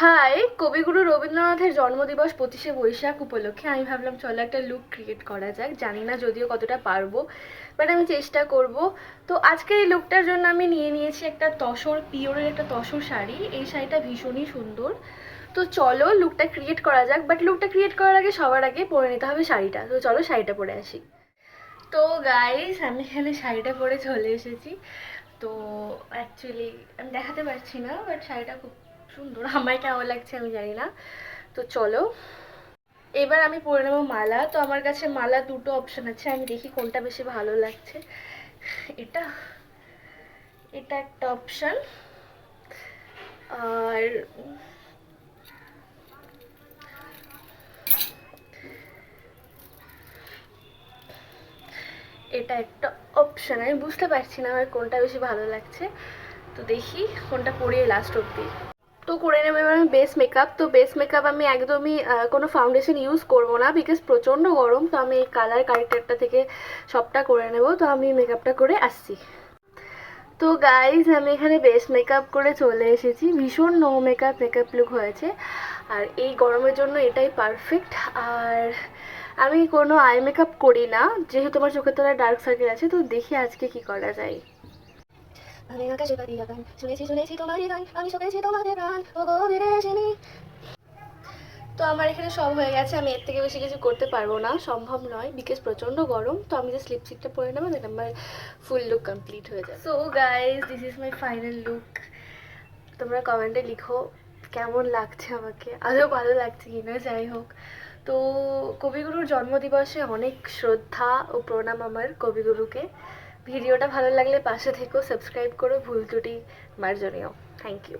High, কবিগুরু রবীন্দ্রনাথের জন্মদিবস 25শে বৈশাখ উপলক্ষে আমি ভাবলাম চলো একটা লুক ক্রিয়েট করা যাক। জানি না যদিও কতটা পারবো, বাট আমি চেষ্টা করব। তো আজকের এই লুকটার জন্য আমি নিয়ে নিয়েছি একটা তসর পিওরের একটা তসর শাড়ি। এই শাড়িটা ভীষণই সুন্দর। তো চলো লুকটা ক্রিয়েট করা যাক, বাট লুকটা ক্রিয়েট করার আগে সবার আগে পরে নিতে হবে শাড়িটা। তো চলো শাড়িটা পরে আসি। তো গাইস, আমি এখানে শাড়িটা পরে চলে এসেছি। তো অ্যাকচুয়ালি আমি দেখাতে পারছি না, বাট শাড়িটা খুব সুন্দর। আমার কেমন লাগছে আমি জানি না। তো চলো এবার আমি পরে নেবো মালা। তো আমার কাছে মালা দুটো অপশন আছে, আমি দেখি কোনটা বেশি ভালো লাগছে। এটা এটা একটা অপশন, আর এটা একটা অপশন। আমি বুঝতে পারছি না আমার কোনটা বেশি ভালো লাগছে। তো দেখি কোনটা পরিয়ে লাস্ট অব্দি। তো করে নেবো এবার আমি বেস মেকআপ। তো বেস মেকআপ আমি একদমই কোনো ফাউন্ডেশন ইউজ করবো না, বিকজ প্রচণ্ড গরম। তো আমি এই কালার কারেক্টারটা থেকে সবটা করে নেব। তো আমি মেকআপটা করে আসছি। তো গাইজ, আমি এখানে বেস মেকআপ করে চলে এসেছি। ভীষণ নো মেকআপ মেকআপ লুক হয়েছে, আর এই গরমের জন্য এটাই পারফেক্ট। আর আমি কোনো আই মেকআপ করি না, যেহেতু আমার চোখের তলায় ডার্ক সার্কেল আছে। তো দেখি আজকে কি করা যায়। আমি আকাশে পাতিয়া গান শুনেছি, শুনেছি তোমারই গান, আমি শুনেছি তোমাদের গান, ও গো বিদেশিনী। তো আমার এখানে সব হয়ে গেছে। আমি এর থেকে বেশি কিছু করতে পারবো না, সম্ভব নয়, বিকজ প্রচণ্ড গরম। তো আমি জাস্ট লিপস্টিকটা পরে নেবো, দেন আমার ফুল লুক কমপ্লিট হয়ে যায়। So guys, this is my final look. তোমরা কমেন্টে লিখো কেমন লাগছে আমাকে, আদৌ ভালো লাগছে কিনা। যাই হোক, তো কবিগুরুর জন্মদিবসে অনেক শ্রদ্ধা ও প্রণাম আমার কবিগুরুকে। ভিডিওটা ভালো লাগলে পাশে থেকো, সাবস্ক্রাইব করো, ভুল ত্রুটি মার্জনীয়। Thank you.